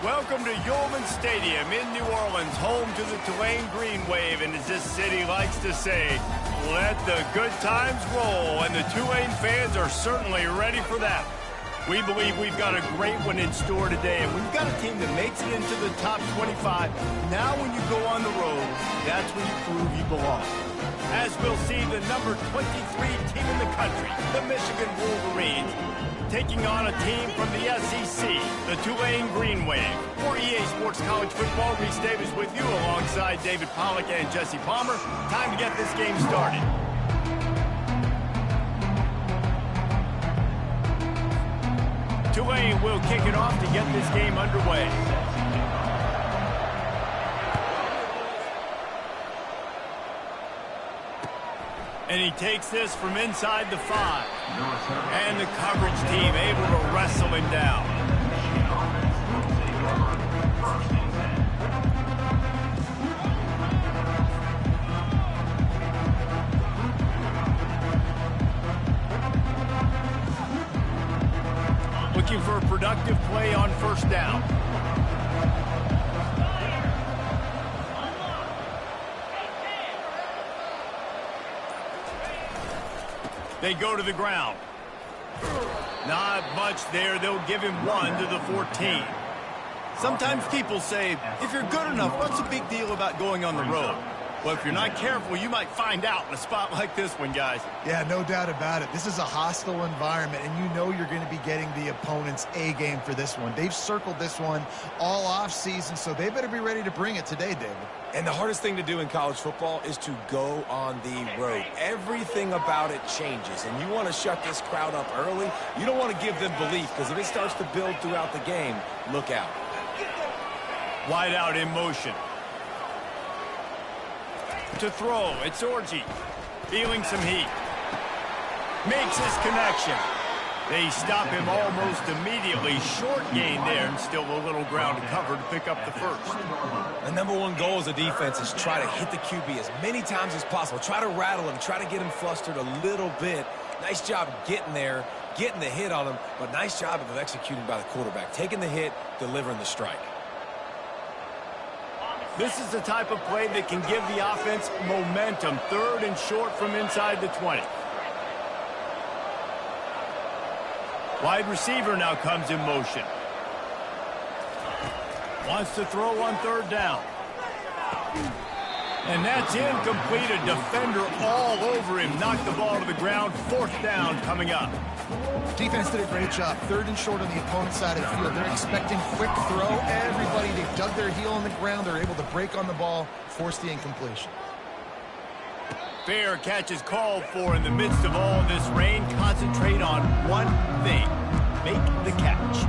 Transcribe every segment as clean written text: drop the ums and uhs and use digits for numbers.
Welcome to Yulman Stadium in New Orleans, home to the Tulane Green Wave, and as this city likes to say, let the good times roll, and the Tulane fans are certainly ready for that. We believe we've got a great one in store today, and we've got a team that makes it into the top 25. Now when you go on the road, that's when you prove you belong. As we'll see, the number 23 team in the country, the Michigan Wolverines, taking on a team from the SEC, the Tulane Green Wave. For EA Sports College Football, Reese Davis with you alongside David Pollack and Jesse Palmer. Time to get this game started. Tulane will kick it off to get this game underway. And he takes this from inside the 5. And the coverage team able to wrestle him down. Looking for a productive play on first down. They go to the ground. Not much there. They'll give him 1 to the 14. Sometimes people say, if you're good enough, what's the big deal about going on the road? Well, if you're not careful, you might find out in a spot like this one, guys. Yeah, no doubt about it. This is a hostile environment, and you know you're going to be getting the opponent's A-game for this one. They've circled this one all offseason, so they better be ready to bring it today, David. And the hardest thing to do in college football is to go on the road. Everything about it changes, and you want to shut this crowd up early. You don't want to give them belief, because if it starts to build throughout the game, look out. Wide out in motion. To throw, it's Orji. Feeling some heat. Makes his connection. They stop him almost immediately. Short gain there, and still a little ground to cover to pick up the first. The number one goal as a defense is try to hit the QB as many times as possible. Try to rattle him, try to get him flustered a little bit. Nice job getting there, getting the hit on him, but nice job of executing by the quarterback. Taking the hit, delivering the strike. This is the type of play that can give the offense momentum. 3rd and short from inside the 20. Wide receiver now comes in motion. Wants to throw on 3rd down. And that's incomplete. A defender all over him. Knocked the ball to the ground. 4th down coming up. Defense did a great job. 3rd and short on the opponent's side of the field. They're expecting quick throw. Everybody, they've dug their heel on the ground. They're able to break on the ball, force the incompletion. Fair catch is called for in the midst of all this rain. Concentrate on one thing. Make the catch.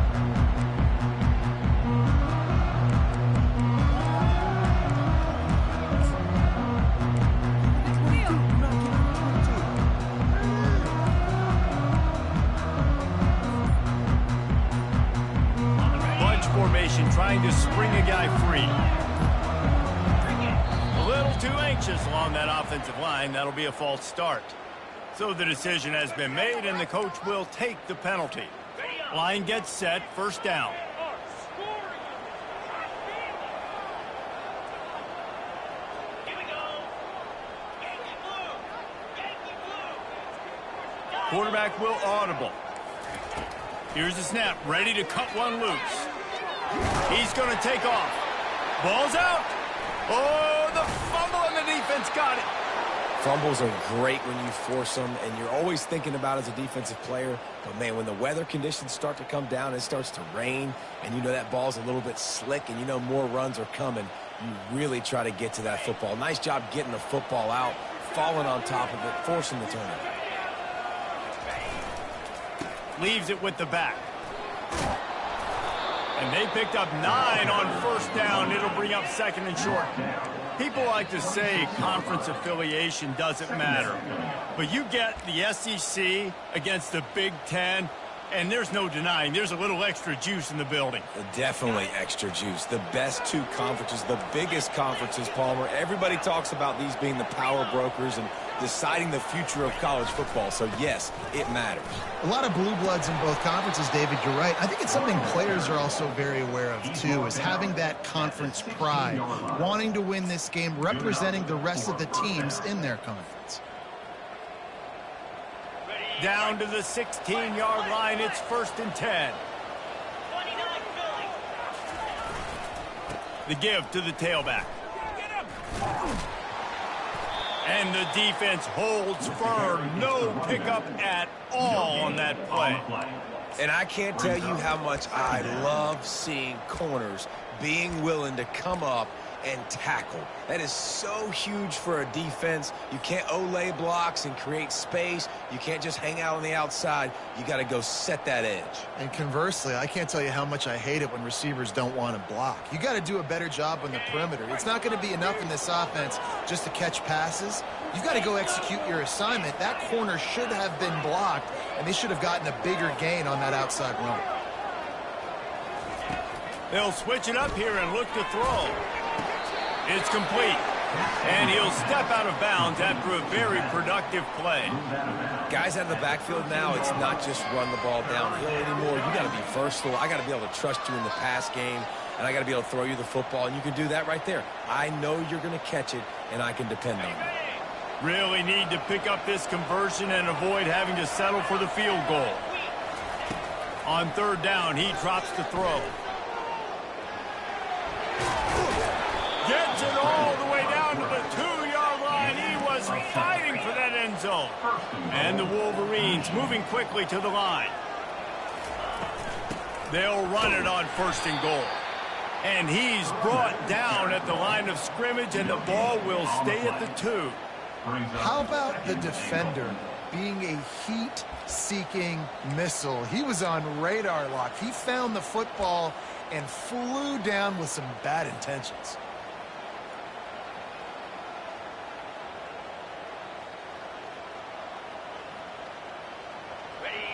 Trying to spring a guy free. A little too anxious along that offensive line. That'll be a false start. So the decision has been made, and the coach will take the penalty. Line gets set. 1st down. Quarterback will audible. Here's the snap. Ready to cut one loose. He's going to take off. Ball's out. Oh, the fumble, and the defense got it. Fumbles are great when you force them, and you're always thinking about it as a defensive player. But, man, when the weather conditions start to come down, it starts to rain, and you know that ball's a little bit slick, and you know more runs are coming, you really try to get to that football. Nice job getting the football out, falling on top of it, forcing the turnover. Leaves it with the back. And they picked up 9 on 1st down. It'll bring up 2nd and short. People like to say conference affiliation doesn't matter. But you get the SEC against the Big Ten, and there's no denying there's a little extra juice in the building. Definitely extra juice. The best 2 conferences, the biggest conferences, Palmer. Everybody talks about these being the power brokers, and deciding the future of college football. So, yes, it matters. A lot of blue bloods in both conferences, David, you're right. I think it's something players are also very aware of, too, is having that conference pride, wanting to win this game, representing the rest of the teams in their conference. Down to the 16-yard line, it's 1st and 10. The give to the tailback. And the defense holds firm. No pickup at all on that play. And I can't tell you how much I love seeing corners being willing to come up and tackle. That is so huge for a defense. You can't olay blocks and create space. You can't just hang out on the outside. You got to go set that edge. And conversely, I can't tell you how much I hate it when receivers don't want to block. You got to do a better job on the perimeter. It's not going to be enough in this offense just to catch passes. You've got to go execute your assignment. That corner should have been blocked, and they should have gotten a bigger gain on that outside run. They'll switch it up here and look to throw. It's complete, and he'll step out of bounds after a very productive play. Guys out of the backfield now, it's not just run the ball downhill anymore. You got to be versatile. I got to be able to trust you in the pass game, and I got to be able to throw you the football, and you can do that right there. I know you're going to catch it, and I can depend on you. Really need to pick up this conversion and avoid having to settle for the field goal. On 3rd down, he drops the throw. Gets it all the way down to the 2-yard line. He was fighting for that end zone. And the Wolverines moving quickly to the line. They'll run it on 1st and goal. And he's brought down at the line of scrimmage, and the ball will stay at the 2. How about the defender being a heat-seeking missile? He was on radar lock. He found the football and flew down with some bad intentions.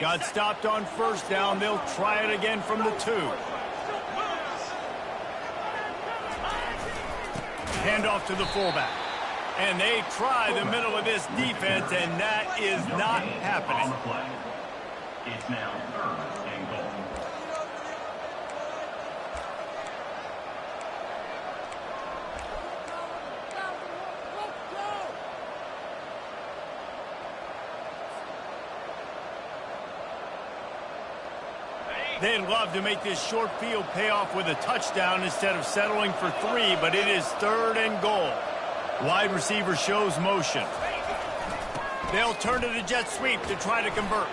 Got stopped on 1st down. They'll try it again from the 2. Hand off to the fullback. And they try the middle of this defense, and that is not happening. It's now 3rd and goal. They'd love to make this short field pay off with a touchdown instead of settling for 3, but it is 3rd and goal. Wide receiver shows motion. They'll turn to the jet sweep to try to convert.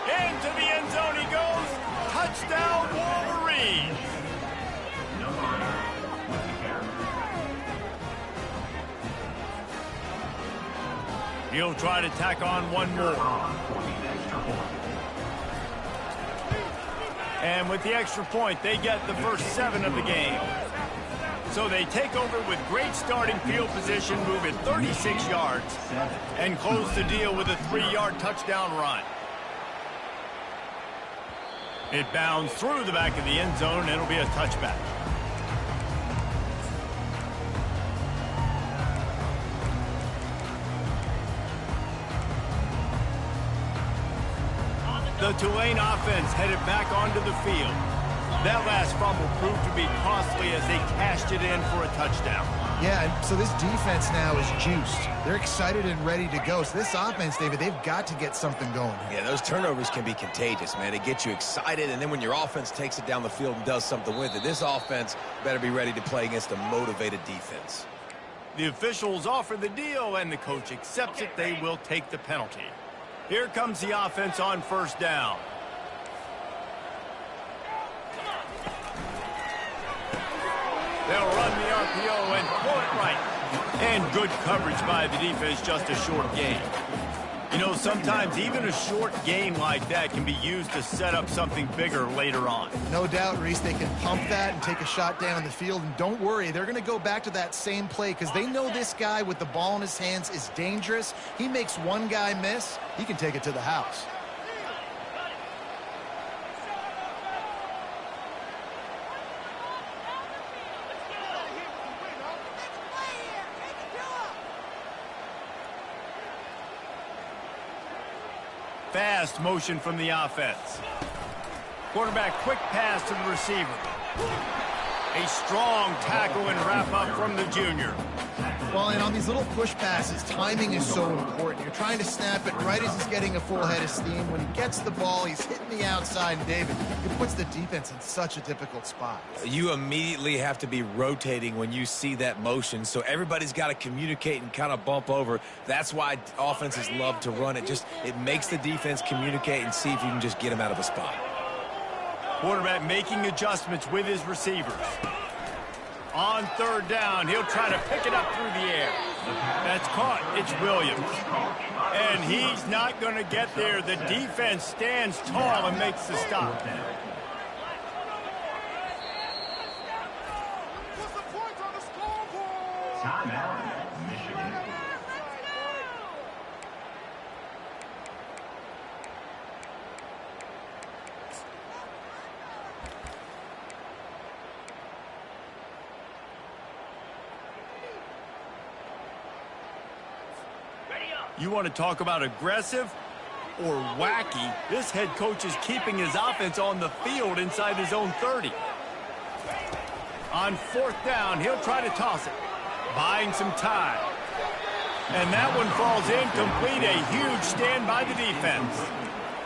Into the end zone he goes. Touchdown, Wolverines. He'll try to tack on one more. And with the extra point, they get the first 7 of the game. So they take over with great starting field position, move it 36 yards, and close the deal with a 3-yard touchdown run. It bounds through the back of the end zone, and it'll be a touchback. The Tulane offense headed back onto the field. That last fumble proved to be costly as they cashed it in for a touchdown. Yeah, and so this defense now is juiced. They're excited and ready to go. So this offense, David, they've got to get something going here. Yeah, those turnovers can be contagious, man. They get you excited, and then when your offense takes it down the field and does something with it, this offense better be ready to play against a motivated defense. The officials offer the deal, and the coach accepts it. They will take the penalty. Here comes the offense on 1st down. They'll run the RPO and pull it right. And good coverage by the defense, just a short gain. You know, sometimes even a short gain like that can be used to set up something bigger later on. No doubt, Reese, they can pump that and take a shot down the field. And don't worry, they're going to go back to that same play because they know this guy with the ball in his hands is dangerous. He makes one guy miss, he can take it to the house. Fast motion from the offense. Quarterback quick pass to the receiver. A strong tackle and wrap up from the junior. Well, and on these little push passes, timing is so important. You're trying to snap it right as he's getting a full head of steam. When he gets the ball, he's hitting the outside, and David, it puts the defense in such a difficult spot. You immediately have to be rotating when you see that motion, so everybody's got to communicate and kind of bump over. That's why offenses love to run it. It makes the defense communicate and see if you can just get them out of a spot. Quarterback making adjustments with his receivers. On third down, he'll try to pick it up through the air. That's caught. It's Williams. And he's not going to get there. The defense stands tall and makes the stop. Timeout, Michigan. You want to talk about aggressive or wacky? This head coach is keeping his offense on the field inside his own 30. On fourth down, he'll try to toss it, buying some time. And that one falls incomplete. A huge stand by the defense.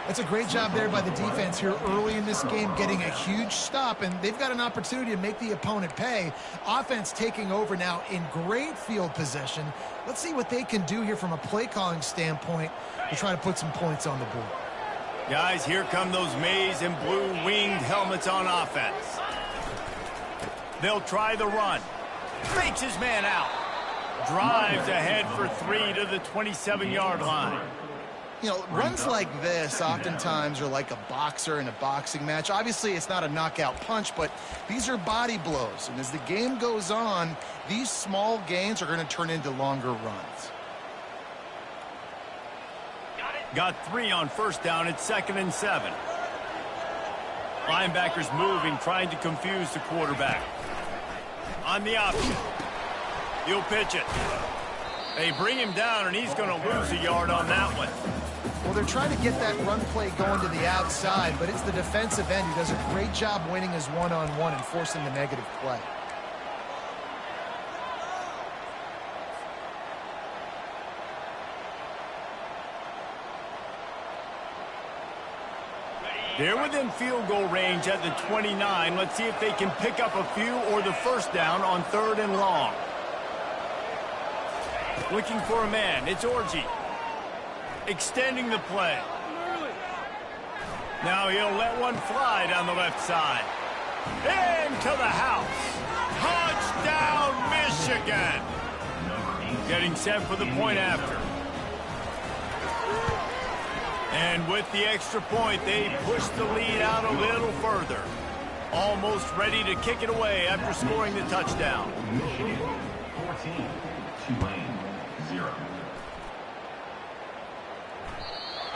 That's a great job there by the defense here early in this game, getting a huge stop, and they've got an opportunity to make the opponent pay. Offense taking over now in great field position. Let's see what they can do here from a play calling standpoint to try to put some points on the board. Guys, here come those maize and blue winged helmets on offense. They'll try the run. Fakes his man out. Drives ahead for 3 to the 27-yard line. You know, runs like this oftentimes are like a boxer in a boxing match. Obviously, it's not a knockout punch, but these are body blows. And as the game goes on, these small gains are going to turn into longer runs. Got 3 on first down. It's 2nd and 7. Linebackers moving, trying to confuse the quarterback. On the option. He'll pitch it. They bring him down, and he's going to lose a yard on that one. Well, they're trying to get that run play going to the outside, but it's the defensive end who does a great job winning his one-on-one and forcing the negative play. They're within field goal range at the 29. Let's see if they can pick up a few or the first down on 3rd and long. Looking for a man. It's Orji. Extending the play. Now he'll let one fly down the left side. Into the house. Touchdown, Michigan. Getting set for the point after. And with the extra point, they push the lead out a little further. Almost ready to kick it away after scoring the touchdown. Michigan 14, Tulane 0.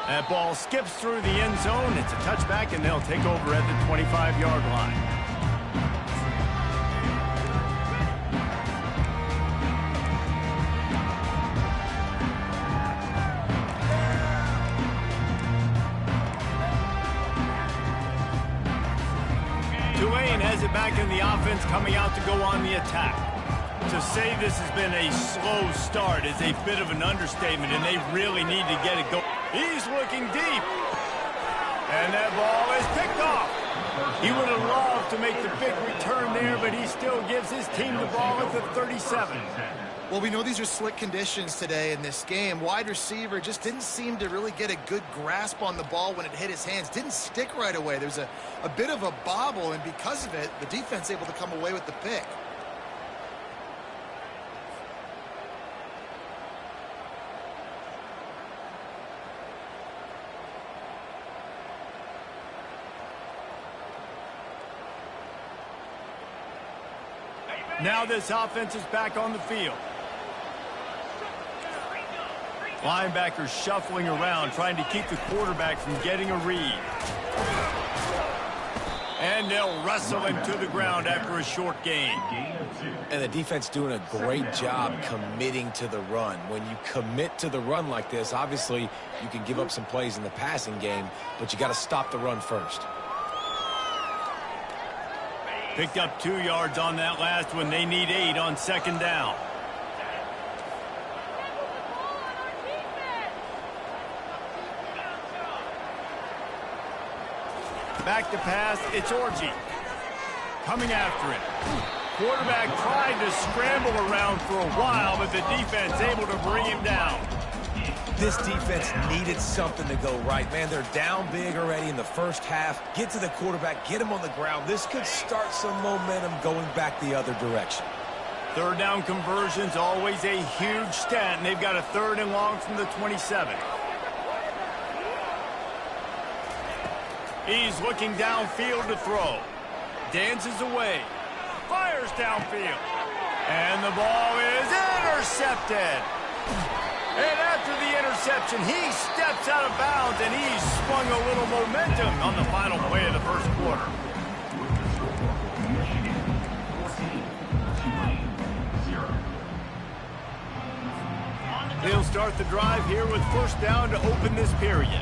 That ball skips through the end zone. It's a touchback, and they'll take over at the 25-yard line. Tulane has it back in the offense, coming out to go on the attack. To say this has been a slow start is a bit of an understatement, and they really need to get it going. He's looking deep. And that ball is picked off. He would have loved to make the big return there, but he still gives his team the ball at the 37. Well, we know these are slick conditions today in this game. Wide receiver just didn't seem to really get a good grasp on the ball when it hit his hands. Didn't stick right away. There's a bit of a bobble, and because of it, the defense able to come away with the pick. Now this offense is back on the field. Linebackers shuffling around, trying to keep the quarterback from getting a read. And they'll wrestle him to the ground after a short gain. And the defense doing a great job committing to the run. When you commit to the run like this, obviously you can give up some plays in the passing game, but you got to stop the run first. Picked up 2 yards on that last one. They need 8 on second down. Back to pass, it's Orji. Coming after it. Quarterback tried to scramble around for a while, but the defense able to bring him down. This defense needed something to go right. Man, they're down big already in the first half. Get to the quarterback, get him on the ground. This could start some momentum going back the other direction. Third down conversion's always a huge stat, and they've got a 3rd and long from the 27. He's looking downfield to throw. Dances away. Fires downfield. And the ball is intercepted. And after the interception, he steps out of bounds, and he's swung a little momentum on the final play of the first quarter. They'll start the drive here with first down to open this period.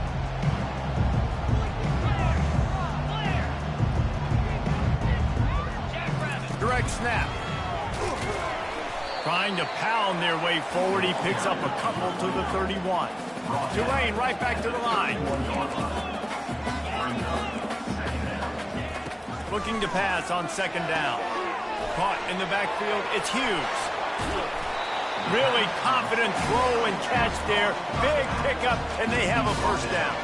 Direct snap. Trying to pound their way forward. He picks up a couple to the 31. Tulane right back to the line. Looking to pass on second down. Caught in the backfield. It's Hughes. Really confident throw and catch there. Big pickup, and they have a first down.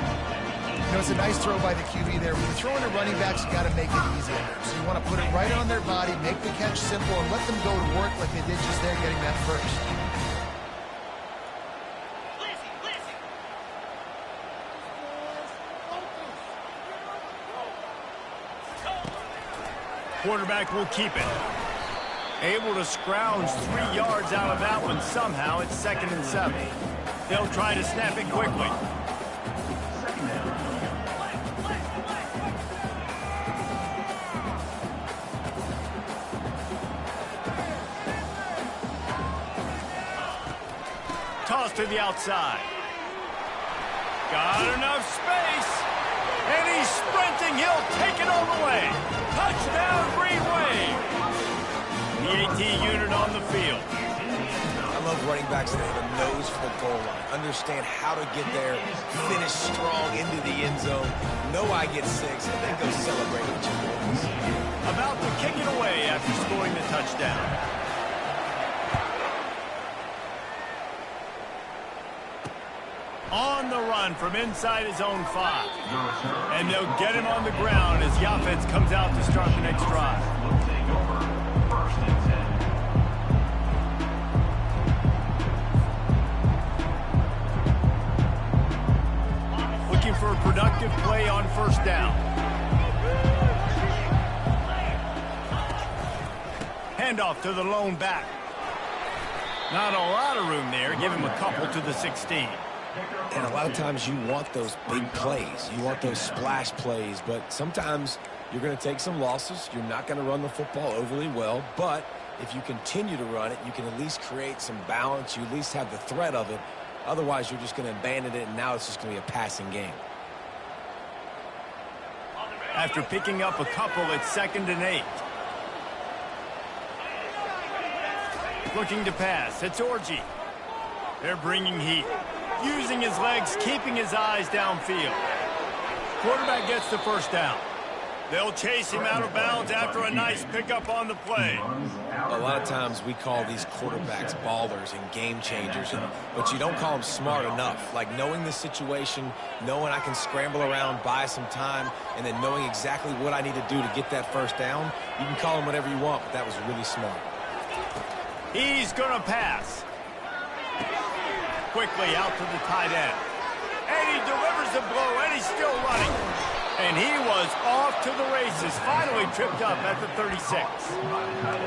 You know, it's a nice throw by the QB there. When you're throwing to running backs, you got to make it easy on them. So you want to put it right on their body, make the catch simple, and let them go to work like they did just there getting that first. Quarterback will keep it. Able to scrounge 3 yards out of that one somehow. It's 2nd and 7. They'll try to snap it quickly. Toss to the outside. Got enough space. And he's sprinting. He'll take it all the way. Touchdown, Green Wave. The AT unit on the field. I love running backs that have a nose for the goal line. Understand how to get there, finish strong into the end zone. Know I get 6, and then go celebrate with your boys. About to kick it away after scoring the touchdown. On the run from inside his own 5. And they'll get him on the ground as the offense comes out to start the next drive. Looking for a productive play on first down. Handoff to the lone back. Not a lot of room there. Give him a couple to the 16. And a lot of times you want those big plays. You want those splash plays. But sometimes you're going to take some losses. You're not going to run the football overly well. But if you continue to run it, you can at least create some balance. You at least have the threat of it. Otherwise, you're just going to abandon it, and now it's just going to be a passing game. After picking up a couple, it's 2nd and 8. Looking to pass. It's Orji. They're bringing heat. Using his legs, keeping his eyes downfield. Quarterback gets the first down. They'll chase him out of bounds after a nice pickup on the play. A lot of times we call these quarterbacks ballers and game changers, but you don't call them smart enough. Like knowing the situation, knowing I can scramble around, buy some time, and then knowing exactly what I need to do to get that first down. You can call them whatever you want, but that was really smart. He's going to pass. Quickly out to the tight end. And he delivers the blow, and he's still running. And he was off to the races, finally tripped up at the 36.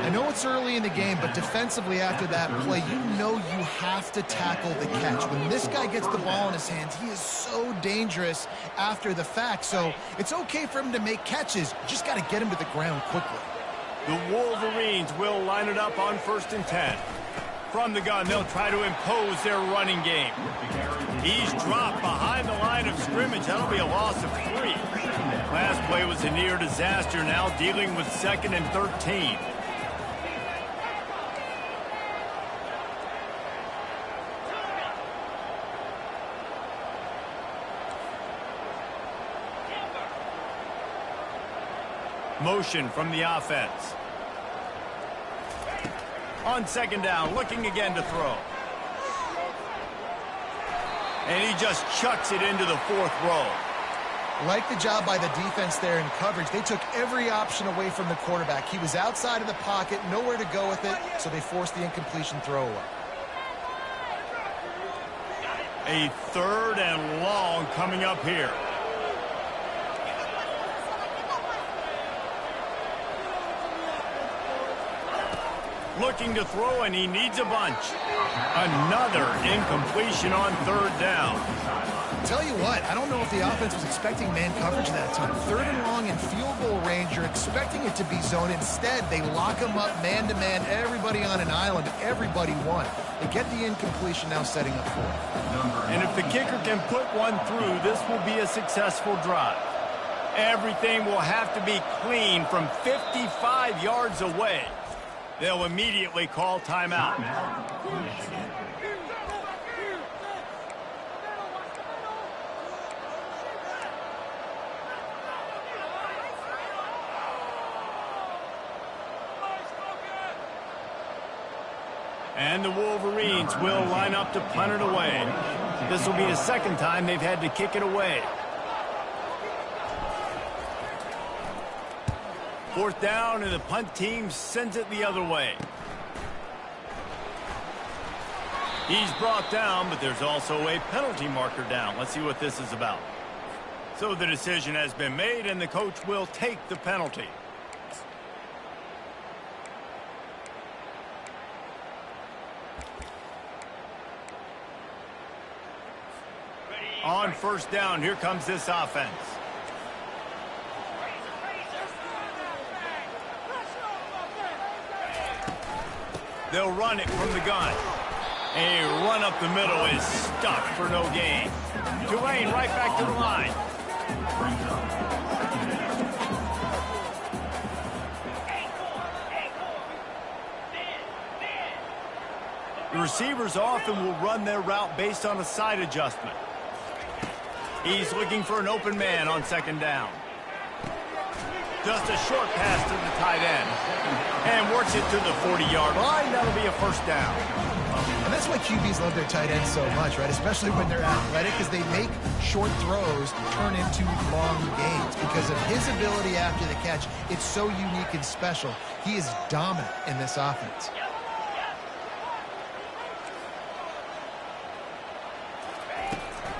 I know it's early in the game, but defensively after that play, you know you have to tackle the catch. When this guy gets the ball in his hands, he is so dangerous after the fact. So it's okay for him to make catches. You just got to get him to the ground quickly. The Wolverines will line it up on 1st and 10. From the gun, they'll try to impose their running game. He's dropped behind the line of scrimmage. That'll be a loss of 3. Last play was a near disaster, now dealing with 2nd and 13. Motion from the offense. On 2nd down, looking again to throw. And he just chucks it into the 4th row. Like the job by the defense there in coverage. They took every option away from the quarterback. He was outside of the pocket, nowhere to go with it, so they forced the incompletion throwaway. A 3rd and long coming up here. Looking to throw, and he needs a bunch. Another incompletion on 3rd down. Tell you what, I don't know if the offense was expecting man coverage that time. 3rd and long in field goal range, you're expecting it to be zone. Instead, they lock them up man-to-man, everybody on an island, everybody won. They get the incompletion, now setting up for it. And if the kicker can put one through, this will be a successful drive. Everything will have to be clean from 55 yards away. They'll immediately call timeout. And the Wolverines will line up to punt it away. This will be the 2nd time they've had to kick it away. 4th down, and the punt team sends it the other way. He's brought down, but there's also a penalty marker down. Let's see what this is about. So the decision has been made, and the coach will take the penalty. On 1st down, here comes this offense. They'll run it from the gun. A run up the middle is stuck for no gain. Tulane right back to the line. The receivers often will run their route based on a side adjustment. He's looking for an open man on 2nd down. Just a short pass to the tight end. And works it to the 40-yard line. That'll be a 1st down. And that's why QBs love their tight ends so much, right? Especially when they're athletic, because they make short throws turn into long gains. Because of his ability after the catch, it's so unique and special. He is dominant in this offense.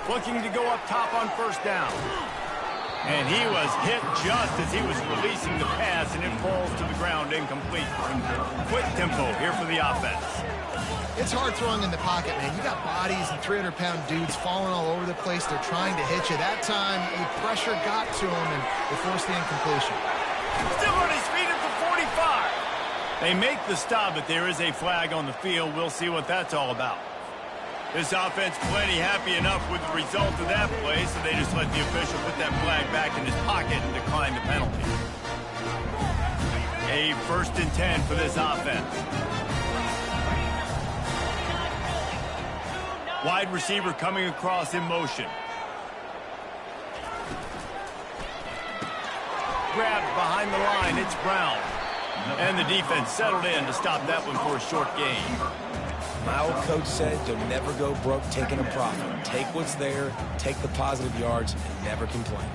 Looking to go up top on 1st down. And he was hit just as he was releasing the pass, and it falls to the ground incomplete. Quick tempo here for the offense. It's hard throwing in the pocket, man. You got bodies and 300-pound dudes falling all over the place. They're trying to hit you. That time, the pressure got to him, and they forced the incompletion. Still on his feet at the 45. They make the stop, but there is a flag on the field. We'll see what that's all about. This offense plenty happy enough with the result of that play, so they just let the official put that flag back in his pocket and decline the penalty. A 1st and 10 for this offense. Wide receiver coming across in motion. Grabbed behind the line, it's Brown. And the defense settled in to stop that one for a short gain. My old coach said you'll never go broke taking a profit. Take what's there, take the positive yards, and never complain.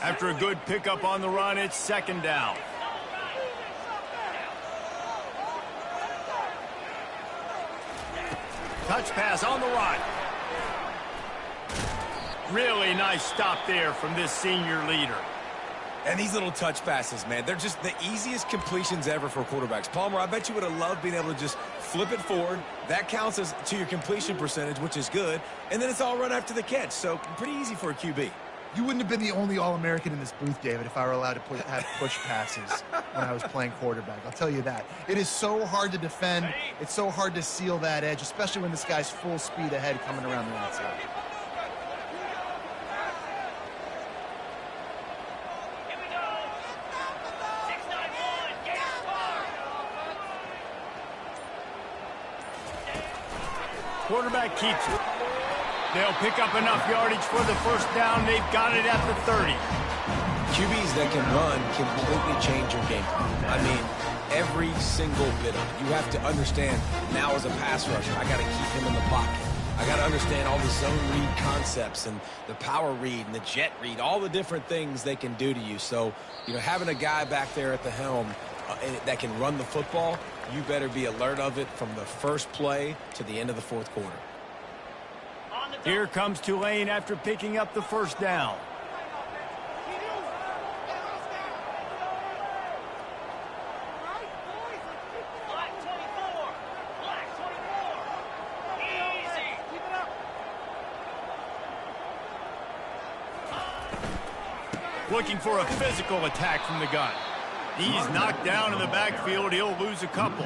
After a good pickup on the run, it's 2nd down. Touch pass on the run. Really nice stop there from this senior leader. And these little touch passes, man, they're just the easiest completions ever for quarterbacks. Palmer, I bet you would have loved being able to just flip it forward. That counts as to your completion percentage, which is good. And then it's all run after the catch. So pretty easy for a QB. You wouldn't have been the only All-American in this booth, David, if I were allowed to have push passes when I was playing quarterback. I'll tell you that. It is so hard to defend. It's so hard to seal that edge, especially when this guy's full speed ahead coming around the outside. Quarterback keeps it. They'll pick up enough yardage for the first down. They've got it at the 30. QBs that can run completely change your game plan. I mean, every single bit of it. You have to understand now as a pass rusher, I got to keep him in the pocket. I got to understand all the zone read concepts and the power read and the jet read, all the different things they can do to you. So, you know, having a guy back there at the helm that can run the football, you better be alert of it from the first play to the end of the fourth quarter. Here comes Tulane after picking up the first down. Looking for a physical attack from the gun. He's knocked down in the backfield. He'll lose a couple.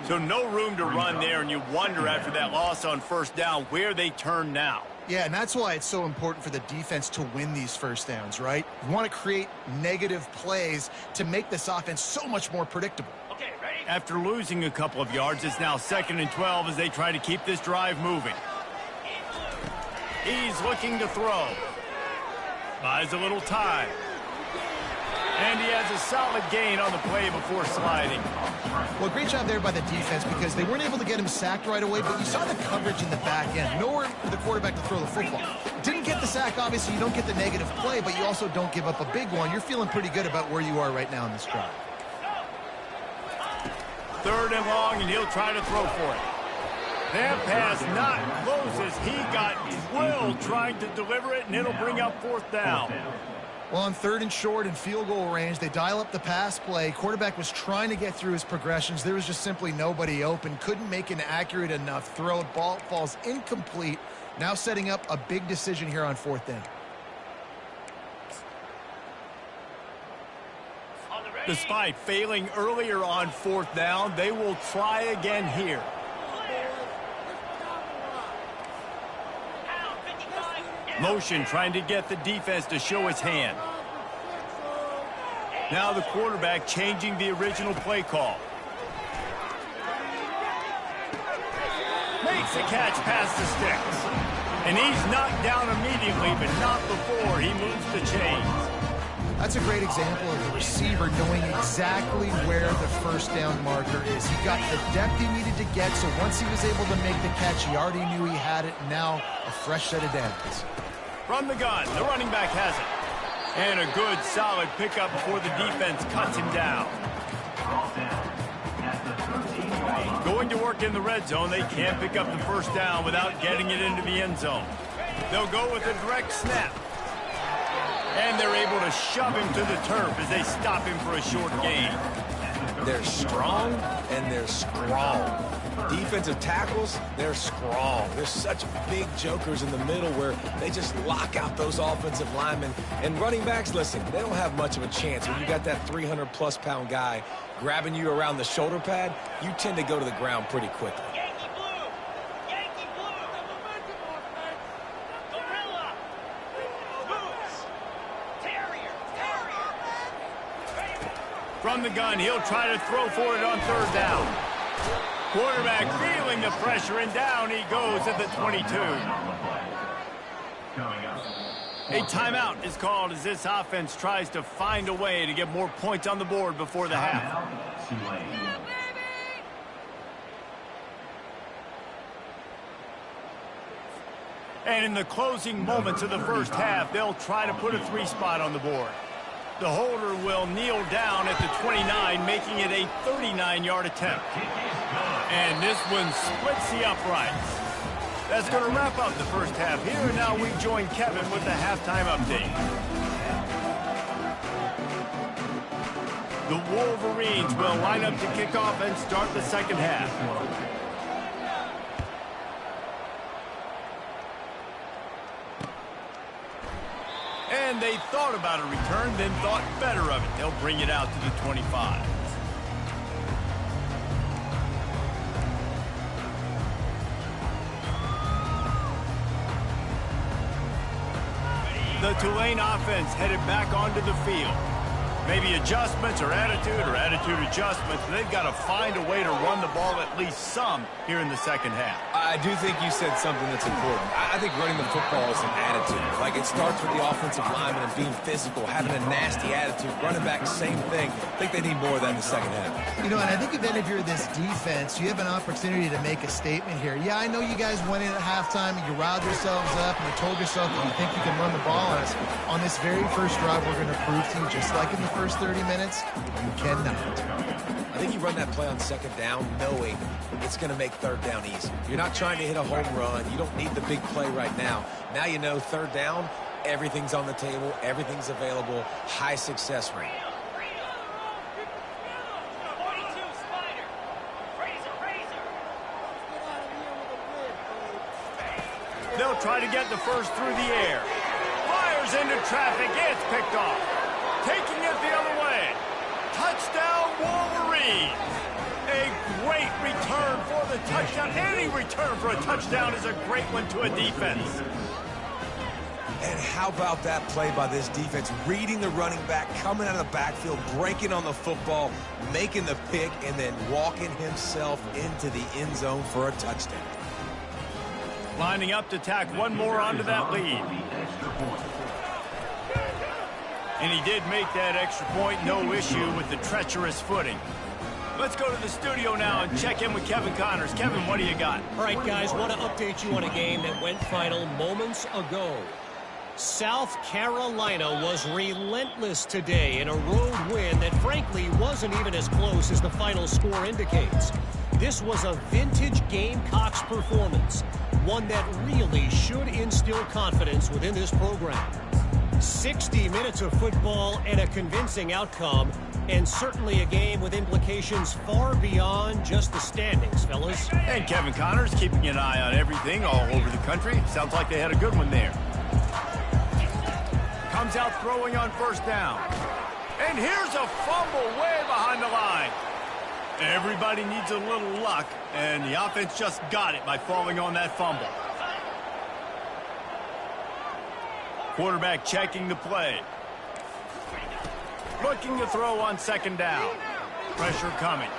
So no room to run there, and you wonder after that loss on first down where they turn now. Yeah, and that's why it's so important for the defense to win these first downs, right? You want to create negative plays to make this offense so much more predictable. Okay, ready? After losing a couple of yards, it's now 2nd and 12 as they try to keep this drive moving. He's looking to throw. Buys a little time. And he has a solid gain on the play before sliding. Well, great job there by the defense because they weren't able to get him sacked right away, but you saw the coverage in the back end. Nowhere for the quarterback to throw the football. Didn't get the sack, obviously. You don't get the negative play, but you also don't give up a big one. You're feeling pretty good about where you are right now in this drive. 3rd and long, and he'll try to throw for it. That pass not close as he got drilled trying to deliver it, and it'll bring up 4th down. Well, on 3rd and short and field goal range, they dial up the pass play. Quarterback was trying to get through his progressions. There was just simply nobody open. Couldn't make an accurate enough throw. Ball falls incomplete. Now setting up a big decision here on 4th down. Despite failing earlier on 4th down, they will try again here. Motion trying to get the defense to show its hand. Now the quarterback changing the original play call. Makes a catch past the sticks. And he's knocked down immediately, but not before he moves the chains. That's a great example of the receiver knowing exactly where the first down marker is. He got the depth he needed to get, so once he was able to make the catch, he already knew he had it. Now a fresh set of downs. From the gun, the running back has it. And a good, solid pickup before the defense cuts him down. Going to work in the red zone, they can't pick up the first down without getting it into the end zone. They'll go with a direct snap. And they're able to shove him to the turf as they stop him for a short gain. They're strong and they're strong. Defensive tackles, they're strong. There's such big jokers in the middle where they just lock out those offensive linemen. And running backs, listen, they don't have much of a chance. When you got that 300-plus pound guy grabbing you around the shoulder pad, you tend to go to the ground pretty quickly. From the gun, he'll try to throw for it on 3rd down. Quarterback feeling the pressure, and down he goes at the 22. A timeout is called as this offense tries to find a way to get more points on the board before the half. And in the closing moments of the first half, they'll try to put a 3 spot on the board. The holder will kneel down at the 29, making it a 39-yard attempt. And this one splits the uprights. That's going to wrap up the first half here. And now we join Kevin with the halftime update. The Wolverines will line up to kick off and start the second half. And they thought about a return, then thought better of it. They'll bring it out to the 25. The Tulane offense headed back onto the field. Maybe adjustments or attitude adjustments. They've got to find a way to run the ball at least some here in the second half. I do think you said something that's important. I think running the football is an attitude. Like, it starts with the offensive lineman and being physical, having a nasty attitude. Running back, same thing. I think they need more of that in the second half. You know, and I think if you're this defense, you have an opportunity to make a statement here. Yeah, I know you guys went in at halftime and you riled yourselves up and you told yourself that you think you can run the ball on us. On this very first drive, we're going to prove to you, just like in the first 30 minutes, you cannot. I think you run that play on second down knowing it's going to make third down easy. You're not trying to hit a home run. You don't need the big play right now. Now you know third down, everything's on the table, everything's available, high success rate. They'll try to get the first through the air. Fires into traffic. It's picked off. Taking it the other way. Touchdown, Wolverines. A great return for the touchdown. Any return for a touchdown is a great one to a defense. And how about that play by this defense? Reading the running back, coming out of the backfield, breaking on the football, making the pick, and then walking himself into the end zone for a touchdown. Lining up to tack one more onto that lead. And he did make that extra point, no issue with the treacherous footing. Let's go to the studio now and check in with Kevin Connors. Kevin, what do you got? All right, guys, want to update you on a game that went final moments ago. South Carolina was relentless today in a road win that frankly wasn't even as close as the final score indicates. This was a vintage Gamecocks performance, one that really should instill confidence within this program. 60 minutes of football and a convincing outcome, and certainly a game with implications far beyond just the standings, fellas. And Kevin Connors keeping an eye on everything all over the country. Sounds like they had a good one there. Comes out throwing on first down. And here's a fumble way behind the line. Everybody needs a little luck, and the offense just got it by falling on that fumble. Quarterback checking the play. Looking to throw on second down. Pressure coming.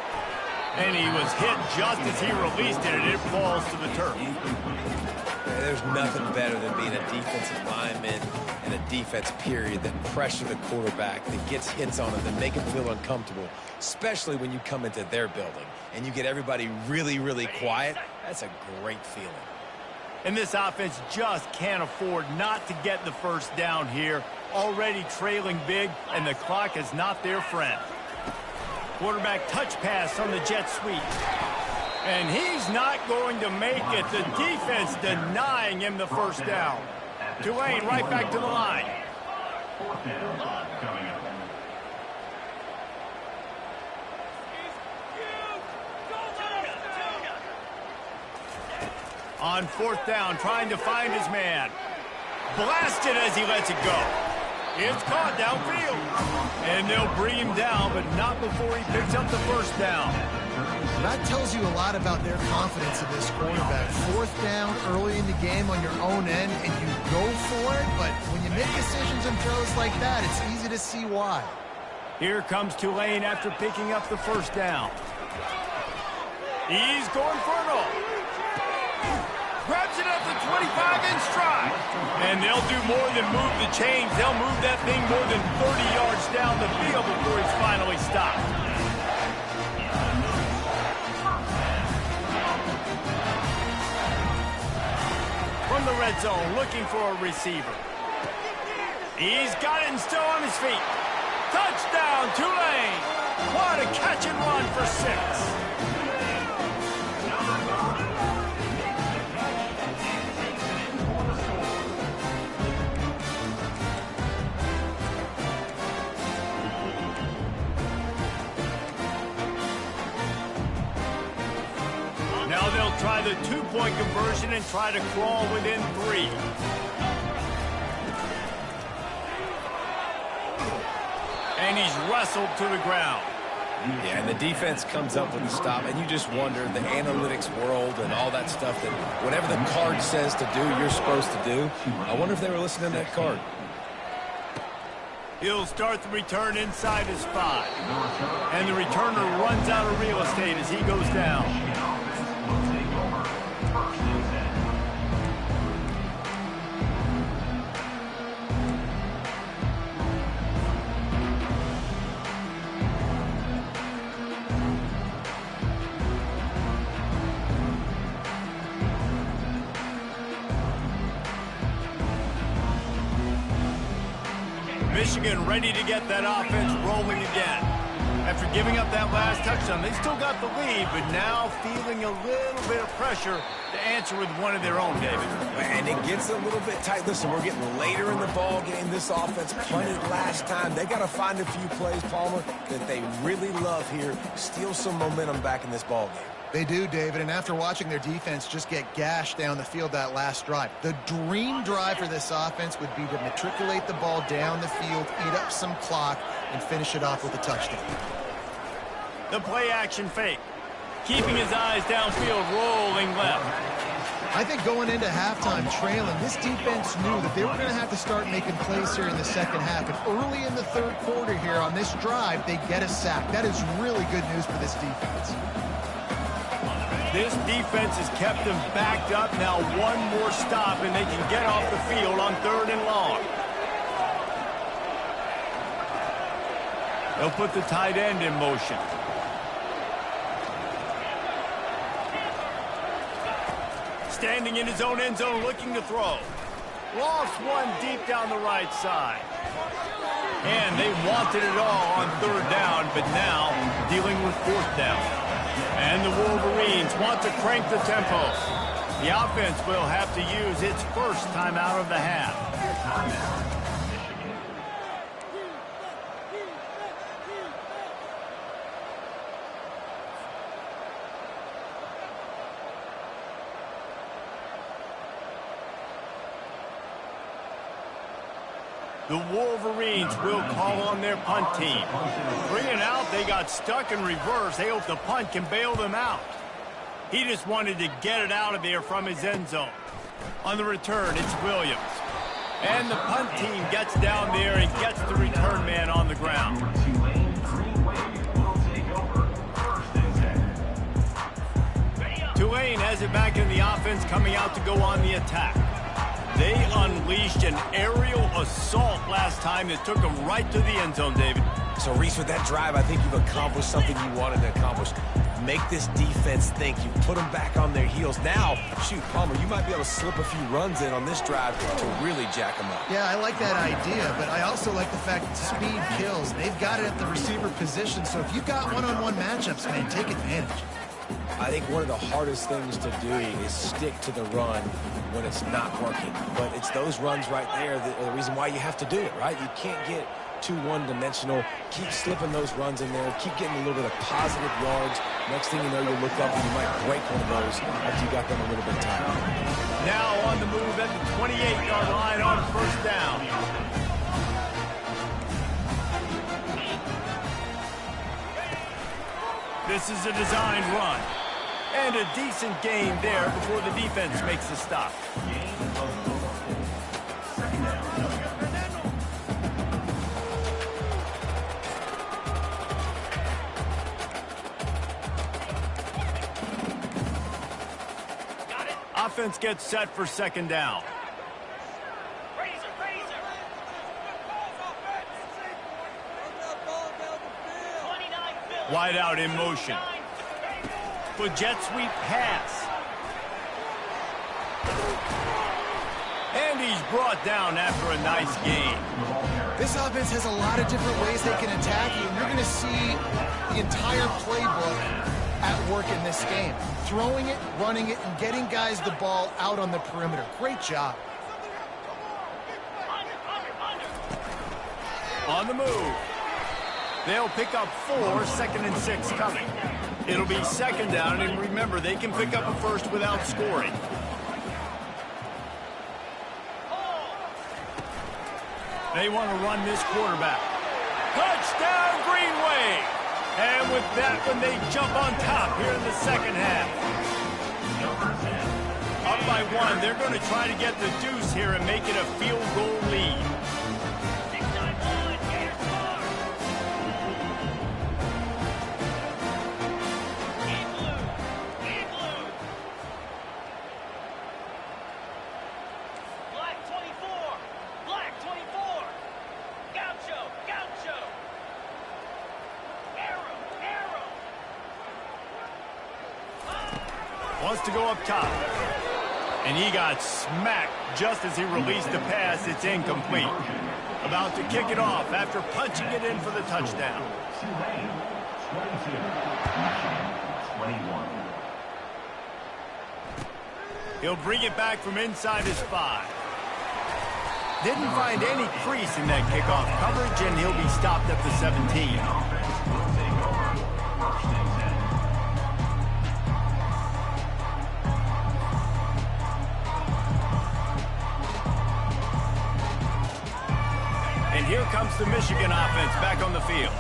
And he was hit just as he released it, and it falls to the turf. There's nothing better than being a defensive lineman and a defense period that pressure the quarterback, that gets hits on him, that make him feel uncomfortable, especially when you come into their building and you get everybody really, really quiet. That's a great feeling. And this offense just can't afford not to get the first down here. Already trailing big, and the clock is not their friend. Quarterback touch pass on the jet sweep. And he's not going to make it. The defense denying him the first down. Tulane right back to the line. Fourth down coming up. On fourth down, trying to find his man. Blasted as he lets it go. It's caught downfield. And they'll bring him down, but not before he picks up the first down. That tells you a lot about their confidence in this quarterback. Fourth down early in the game on your own end, and you go for it, but when you make decisions and throws like that, it's easy to see why. Here comes Tulane after picking up the first down. He's going for it all. Grabs it at the 25 in stride. And they'll do more than move the chains. They'll move that thing more than 30 yards down the field before he's finally stopped. From the red zone, looking for a receiver. He's got it and still on his feet. Touchdown, Tulane. What a catch and run for 6. try the two-point conversion and try to crawl within 3. And he's wrestled to the ground. Yeah, and the defense comes up with a stop, and you just wonder, the analytics world and all that stuff, that whatever the card says to do, you're supposed to do. I wonder if they were listening to that card. He'll start the return inside his 5. And the returner runs out of real estate as he goes down. Michigan ready to get that offense rolling again. After giving up that last touchdown, they still got the lead, but now feeling a little bit of pressure to answer with one of their own, David. And it gets a little bit tight. Listen, we're getting later in the ball game. This offense punted last time. They got to find a few plays, Palmer, that they really love here. Steal some momentum back in this ball game. They do, David, and after watching their defense just get gashed down the field that last drive, the dream drive for this offense would be to matriculate the ball down the field, eat up some clock, and finish it off with a touchdown. The play-action fake. Keeping his eyes downfield, rolling left. I think going into halftime trailing, this defense knew that they were going to have to start making plays here in the second half. And early in the third quarter here on this drive, they get a sack. That is really good news for this defense. This defense has kept them backed up. Now one more stop, and they can get off the field on 3rd and long. They'll put the tight end in motion. Standing in his own end zone, looking to throw. Lost one deep down the right side. And they wanted it all on 3rd down, but now dealing with 4th down. And the Wolverines want to crank the tempo. The offense will have to use its first timeout of the half. The Wolverines will call on their punt team. Bringing out, they got stuck in reverse. They hope the punt can bail them out. He just wanted to get it out of there from his end zone. On the return, it's Williams. And the punt team gets down there and gets the return man on the ground. Tulane has it back in the offense, coming out to go on the attack. They unleashed an aerial assault last time that took them right to the end zone, David. So, Reese, with that drive, I think you've accomplished something you wanted to accomplish. Make this defense think. You put them back on their heels. Now, shoot, Palmer, you might be able to slip a few runs in on this drive to really jack them up. Yeah, I like that idea, but I also like the fact that speed kills. They've got it at the receiver position, so if you've got one-on-one matchups, man, take advantage. I think one of the hardest things to do is stick to the run when it's not working. But it's those runs right there that are the reason why you have to do it, right? You can't get too one-dimensional. Keep slipping those runs in there. Keep getting a little bit of positive yards. Next thing you know, you'll look up and you might break one of those after you got them a little bit tired. Now on the move at the 28-yard line on 1st down. This is a designed run. And a decent gain there before the defense makes the stop. Offense gets set for 2nd down. Wide out in motion. For jet sweep pass. And he's brought down after a nice gain. This offense has a lot of different ways they can attack you, and you're going to see the entire playbook at work in this game. Throwing it, running it, and getting guys the ball out on the perimeter. Great job. On the move. They'll pick up 4, 2nd and 6 coming. It'll be second down, and remember, they can pick up a first without scoring. They want to run this quarterback. Touchdown, Green Wave! And with that one, they jump on top here in the second half. Up by 1, they're going to try to get the deuce here and make it a field goal lead. Wants to go up top. And he got smacked just as he released the pass. It's incomplete. About to kick it off after punching it in for the touchdown. He'll bring it back from inside his 5. Didn't find any crease in that kickoff coverage, and he'll be stopped at the 17. And here comes the Michigan offense back on the field.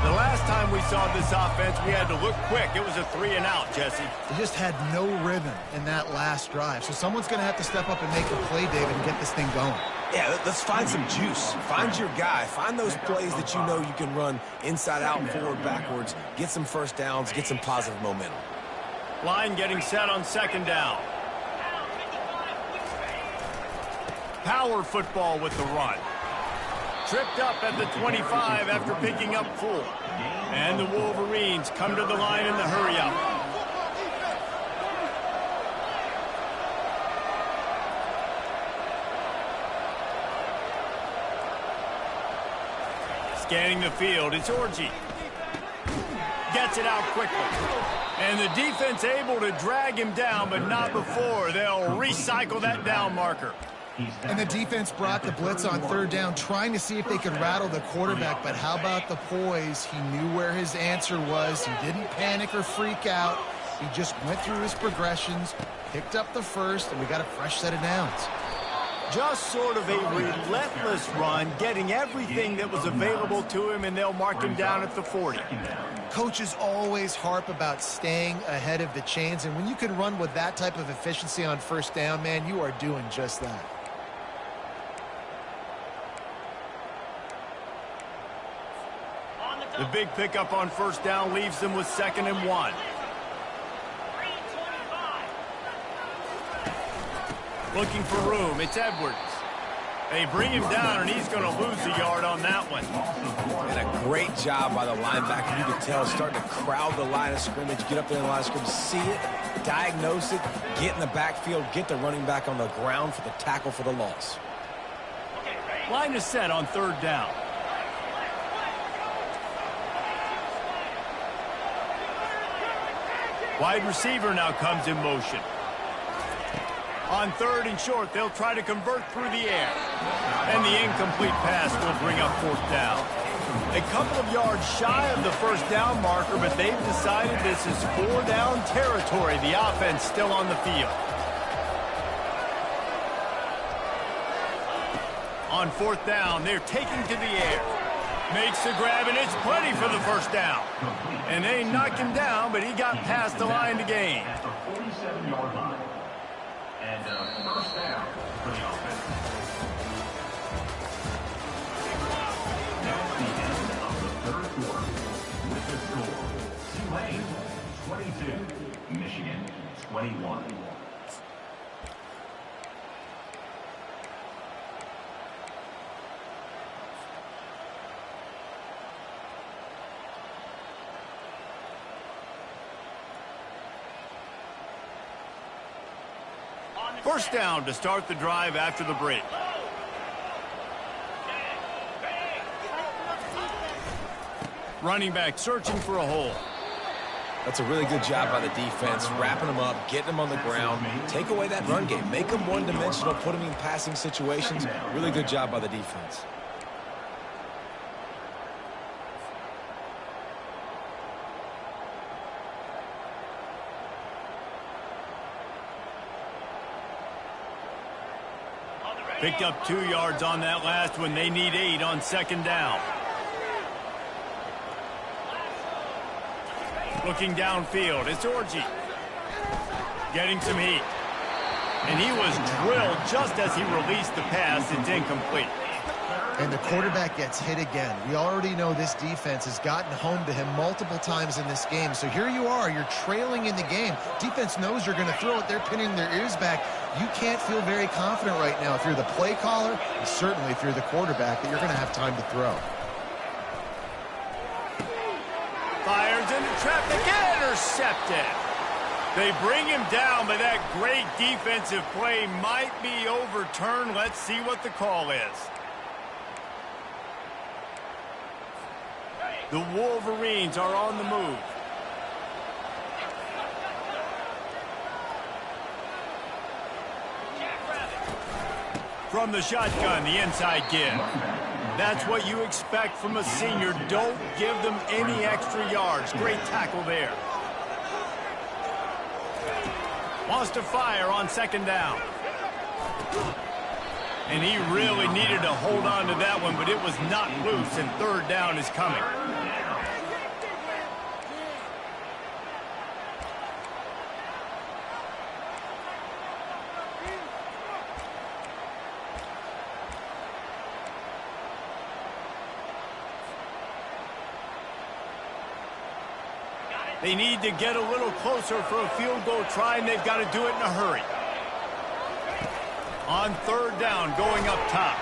The last time we saw this offense, we had to look quick. It was a 3-and-out, Jesse. They just had no rhythm in that last drive. So someone's going to have to step up and make a play, David, and get this thing going. Yeah, let's find some juice. Find your guy. Find those plays that you know you can run inside out, forward, backwards. Get some first downs. Get some positive momentum. Line getting set on second down. Power football with the run. Tripped up at the 25 after picking up 4. And the Wolverines come to the line in the hurry-up. Scanning the field, it's Orji. Gets it out quickly. And the defense able to drag him down, but not before. They'll recycle that down marker. And the defense brought the blitz on third down, trying to see if they could rattle the quarterback. But how about the poise? He knew where his answer was. He didn't panic or freak out. He just went through his progressions, picked up the first, and we got a fresh set of downs. Just sort of a relentless run, getting everything that was available to him, and they'll mark him down at the 40. Coaches always harp about staying ahead of the chains, and when you can run with that type of efficiency on first down, man, you are doing just that. The big pickup on first down leaves them with 2nd and 1. Looking for room, it's Edwards. They bring him down, and he's going to lose a yard on that one. And a great job by the linebacker. You can tell starting to crowd the line of scrimmage, get up there in the line of scrimmage, see it, diagnose it, get in the backfield, get the running back on the ground for the tackle for the loss. Line is set on third down. Wide receiver now comes in motion. On 3rd and short, they'll try to convert through the air. And the incomplete pass will bring up 4th down. A couple of yards shy of the first down marker, but they've decided this is 4-down territory. The offense still on the field. On 4th down, they're taking to the air. Makes the grab, and it's plenty for the first down. And they knocked him down, but he got past the line to gain. At the 47-yard line. And first down for the offense. That's the end of the 3rd quarter. With the score, Tulane 22, Michigan 21. First down to start the drive after the break. Running back searching for a hole. That's a really good job by the defense, wrapping them up, getting them on the ground. Take away that run game. Make them one-dimensional, put them in passing situations. Really good job by the defense. Picked up 2 yards on that last one. They need 8 on second down. Looking downfield, it's Orji. Getting some heat. And he was drilled just as he released the pass. It's incomplete. And the quarterback gets hit again. We already know this defense has gotten home to him multiple times in this game. So here you are, you're trailing in the game. Defense knows you're going to throw it. They're pinning their ears back. You can't feel very confident right now if you're the play caller, and certainly if you're the quarterback, that you're going to have time to throw. Fires into traffic, intercepted. They bring him down, but that great defensive play might be overturned. Let's see what the call is. The Wolverines are on the move. From the shotgun, the inside give. That's what you expect from a senior. Don't give them any extra yards. Great tackle there. Wants to fire on second down. And he really needed to hold on to that one, but it was not loose, and third down is coming. They need to get a little closer for a field goal try, and they've got to do it in a hurry. On third down, going up top.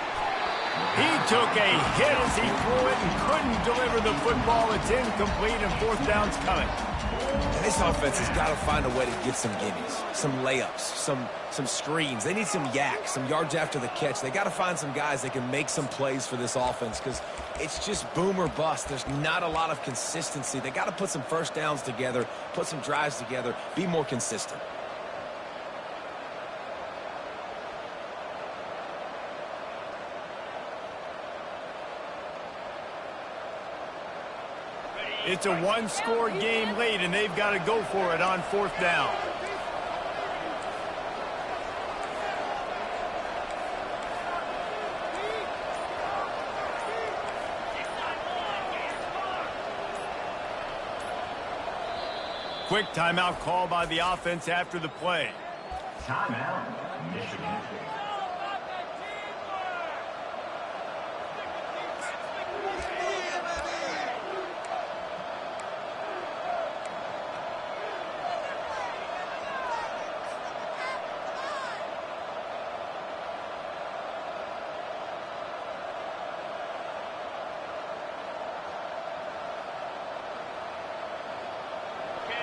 He took a hit as he threw it and couldn't deliver the football. It's incomplete, and fourth down's coming. And this offense has got to find a way to get some gimmies, some layups, some screens. They need some yak, some yards after the catch. They got to find some guys that can make some plays for this offense because it's just boom or bust. There's not a lot of consistency. They got to put some first downs together, put some drives together, be more consistent. It's a one-score game late, and they've got to go for it on fourth down. Quick timeout call by the offense after the play. Timeout, Michigan.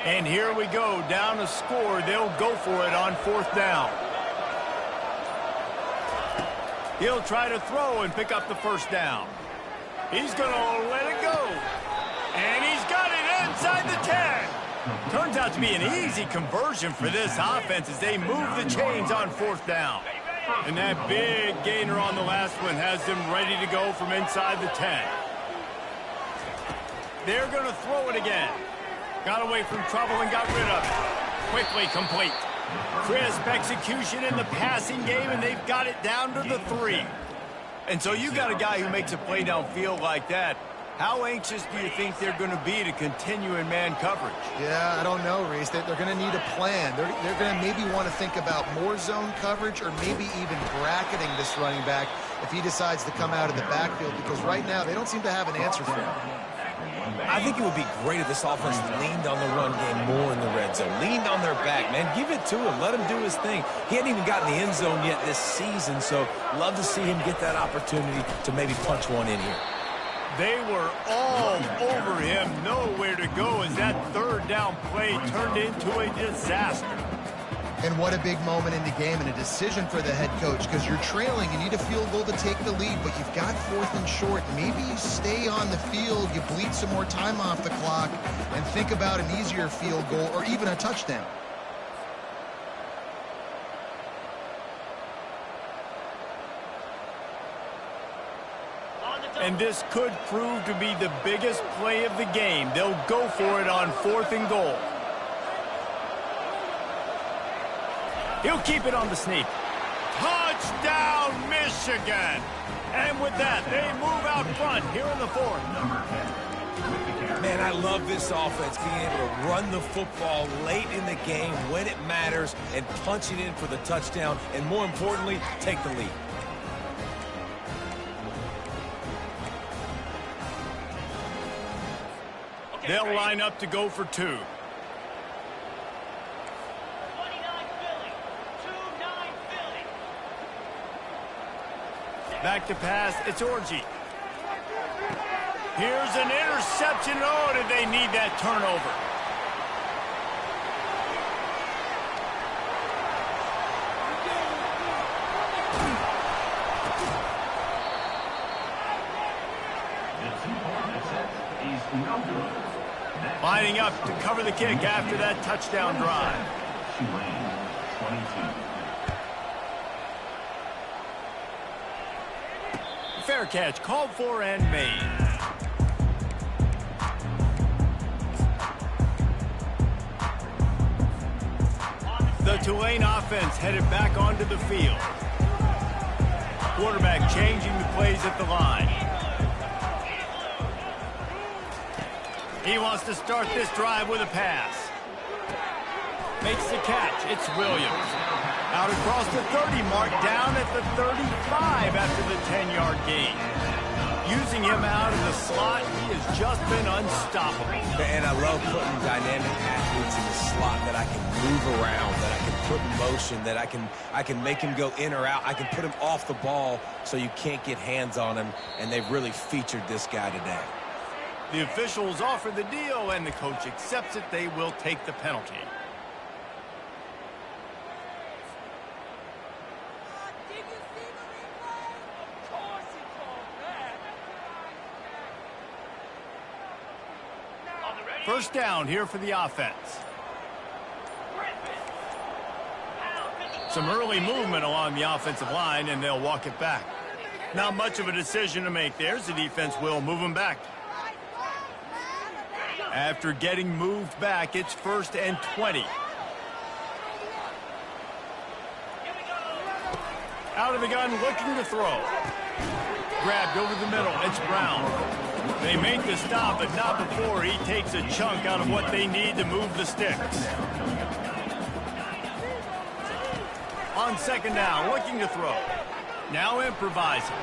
And here we go, down a score. They'll go for it on fourth down. He'll try to throw and pick up the first down. He's going to let it go. And he's got it inside the 10. Turns out to be an easy conversion for this offense as they move the chains on fourth down. And that big gainer on the last one has them ready to go from inside the 10. They're going to throw it again. Got away from trouble and got rid of it. Quickly complete. Crisp execution in the passing game, and they've got it down to the 3. And so you got a guy who makes a play downfield like that. How anxious do you think they're going to be to continue in man coverage? Yeah, I don't know, Reese. They're going to need a plan. They're going to maybe want to think about more zone coverage or maybe even bracketing this running back if he decides to come out of the backfield, because right now they don't seem to have an answer for him. I think it would be great if this offense leaned on the run game more in the red zone. Leaned on their back, man. Give it to him. Let him do his thing. He hadn't even gotten the end zone yet this season, so love to see him get that opportunity to maybe punch one in here. They were all over him. Nowhere to go as that third down play turned into a disaster. And what a big moment in the game and a decision for the head coach, because you're trailing. You need a field goal to take the lead, but you've got fourth and short. Maybe you stay on the field, you bleed some more time off the clock, and think about an easier field goal or even a touchdown. And this could prove to be the biggest play of the game. They'll go for it on fourth and goal. He'll keep it on the sneak. Touchdown, Michigan! And with that, they move out front here in the fourth. Man, I love this offense, being able to run the football late in the game when it matters and punch it in for the touchdown, and more importantly, take the lead. They'll line up to go for two. Back to pass, it's Orji. Here's an interception. Oh, did they need that turnover? Lining up to cover the kick after that touchdown drive. Fair catch, called for and made. The Tulane offense headed back onto the field. Quarterback changing the plays at the line. He wants to start this drive with a pass. Makes the catch. It's Williams. Out across the 30 mark, down at the 35 after the 10-yard gain. Using him out of the slot, he has just been unstoppable. And I love putting dynamic athletes in the slot that I can move around, that I can put in motion, that I can make him go in or out. I can put him off the ball so you can't get hands on him, and they've really featured this guy today. The officials offer the deal, and the coach accepts it. They will take the penalty. First down here for the offense. Some early movement along the offensive line, and they'll walk it back. Not much of a decision to make there. The defense will move them back. After getting moved back, it's 1st and 20. Out of the gun, looking to throw. Grabbed over the middle. It's Brown. They make the stop, but not before he takes a chunk out of what they need to move the sticks. On second down, looking to throw. Now improvising.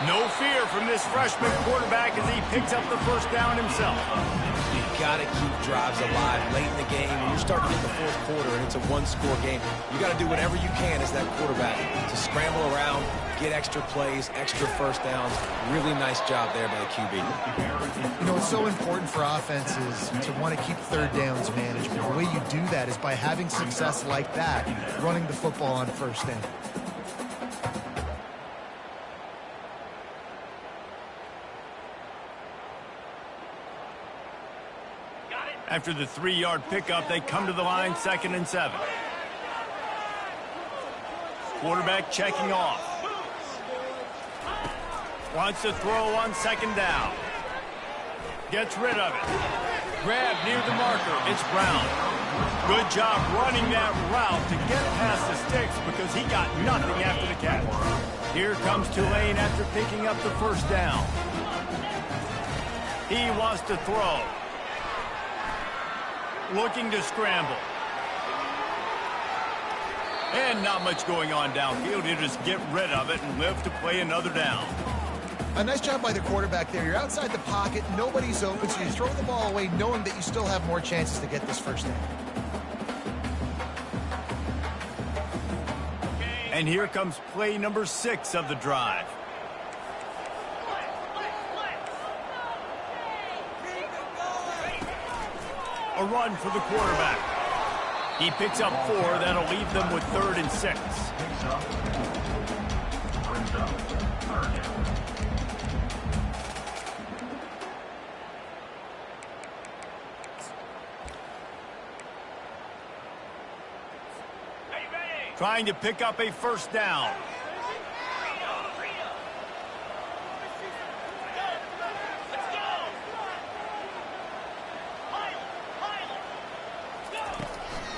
No fear from this freshman quarterback as he picks up the first down himself. You've got to keep drives alive late in the game. When you're starting to get the fourth quarter and it's a one-score game, you got to do whatever you can as that quarterback to scramble around, get extra plays, extra first downs. Really nice job there by the QB. You know, it's so important for offenses to want to keep third downs management. The way you do that is by having success like that, running the football on first down. After the 3-yard pickup, they come to the line, 2nd and 7. Quarterback checking off. Wants to throw on 2nd down. Gets rid of it. Grab near the marker. It's Brown. Good job running that route to get past the sticks because he got nothing after the catch. Here comes Tulane after picking up the first down. He wants to throw. Looking to scramble. And not much going on downfield. He'll just get rid of it and live to play another down. A nice job by the quarterback there. You're outside the pocket. Nobody's open, so you throw the ball away knowing that you still have more chances to get this first down. And here comes play number 6 of the drive. A run for the quarterback. He picks up 4. That'll leave them with 3rd and 6. Trying to pick up a first down.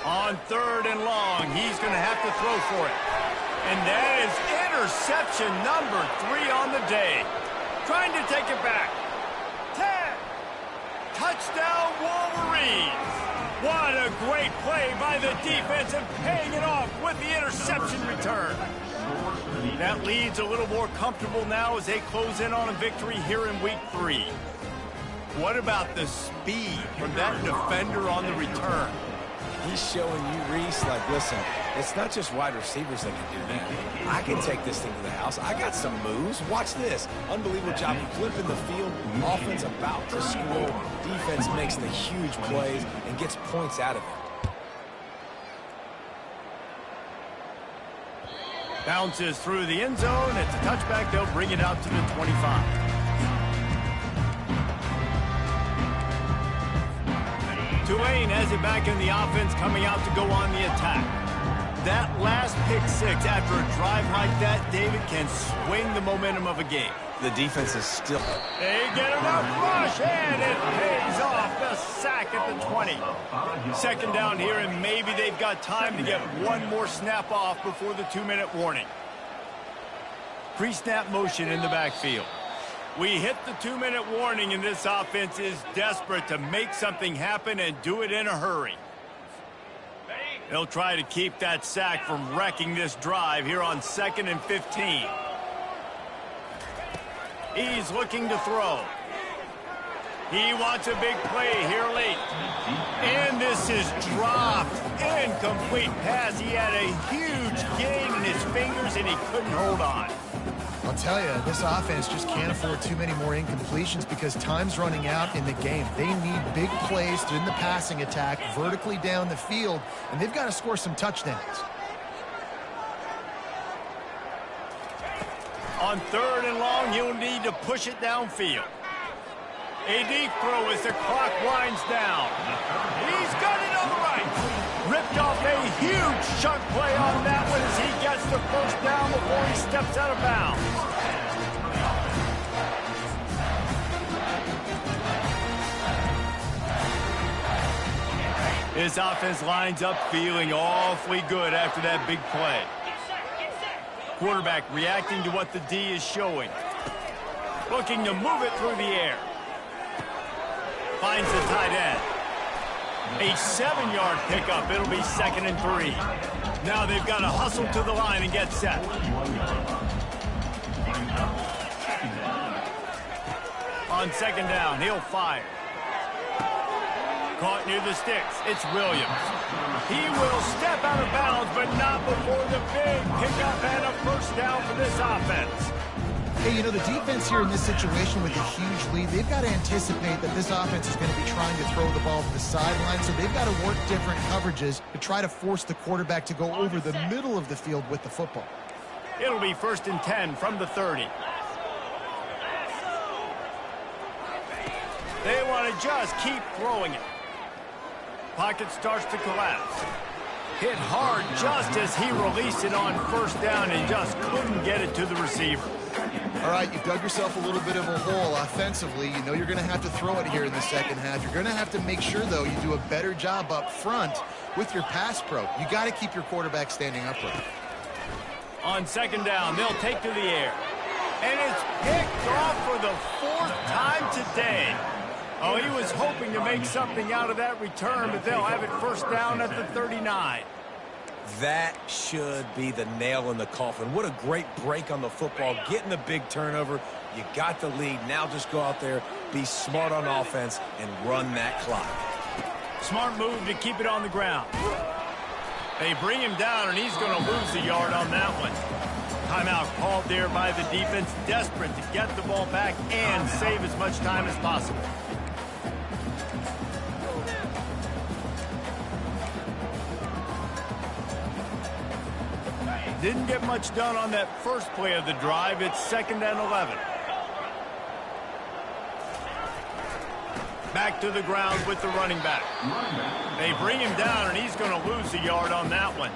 On On 3rd and long, he's going to have to throw for it. And that is interception number 3 on the day. Trying to take it back. 10. Touchdown, Wolverines. What a great play by the defense and paying it off with the interception return. That lead's a little more comfortable now as they close in on a victory here in week 3. What about the speed from that defender on the return? He's showing you, Reese, like, listen, it's not just wide receivers that can do that. I can take this thing to the house. I got some moves. Watch this. Unbelievable job flipping the field. Offense about to score. Defense makes the huge plays and gets points out of it. Bounces through the end zone. It's a touchback. They'll bring it out to the 25. Tulane has it back in the offense, coming out to go on the attack. That last pick 6 after a drive like that, David, can swing the momentum of a game. The defense is still... They get enough rush, and it pays off. The sack at the 20. 2nd down here, and maybe they've got time to get one more snap off before the 2-minute warning. Pre-snap motion in the backfield. We hit the 2-minute warning, and this offense is desperate to make something happen and do it in a hurry. They'll try to keep that sack from wrecking this drive here on 2nd and 15. He's looking to throw. He wants a big play here late. And this is dropped. Incomplete pass. He had a huge gain in his fingers, and he couldn't hold on. I'll tell you, this offense just can't afford too many more incompletions because time's running out in the game. They need big plays in the passing attack, vertically down the field, and they've got to score some touchdowns. On 3rd and long, he'll need to push it downfield. A deep throw as the clock winds down. He's got it on the right. Ripped off a huge chunk play on that one as he gets the 1st down before he steps out of bounds. This offense lines up feeling awfully good after that big play. Quarterback reacting to what the D is showing. Looking to move it through the air. Finds the tight end. A 7-yard pickup. It'll be 2nd and 3. Now they've got to hustle to the line and get set. On 2nd down, he'll fire. Caught near the sticks. It's Williams. He will step out of bounds, but not before the big pickup and a 1st down for this offense. Hey, you know, the defense here in this situation with a huge lead, they've got to anticipate that this offense is going to be trying to throw the ball to the sideline, so they've got to work different coverages to try to force the quarterback to go over the middle of the field with the football. It'll be 1st and 10 from the 30. They want to just keep throwing it. Pocket starts to collapse. Hit hard just as he released it on 1st down and just couldn't get it to the receiver. All right, you've dug yourself a little bit of a hole offensively. You know you're going to have to throw it here in the 2nd half. You're going to have to make sure, though, you do a better job up front with your pass pro. You got to keep your quarterback standing upright. On 2nd down, they'll take to the air. And it's picked off for the 4th time today. Oh, he was hoping to make something out of that return, but they'll have it 1st down at the 39. That should be the nail in the coffin. What a great break on the football, getting the big turnover. You got the lead. Now just go out there, be smart on offense, and run that clock. Smart move to keep it on the ground. They bring him down, and he's going to lose a yard on that one. Timeout called there by the defense, desperate to get the ball back and save as much time as possible. Didn't get much done on that first play of the drive. It's 2nd and 11. Back to the ground with the running back. They bring him down, and he's going to lose a yard on that one.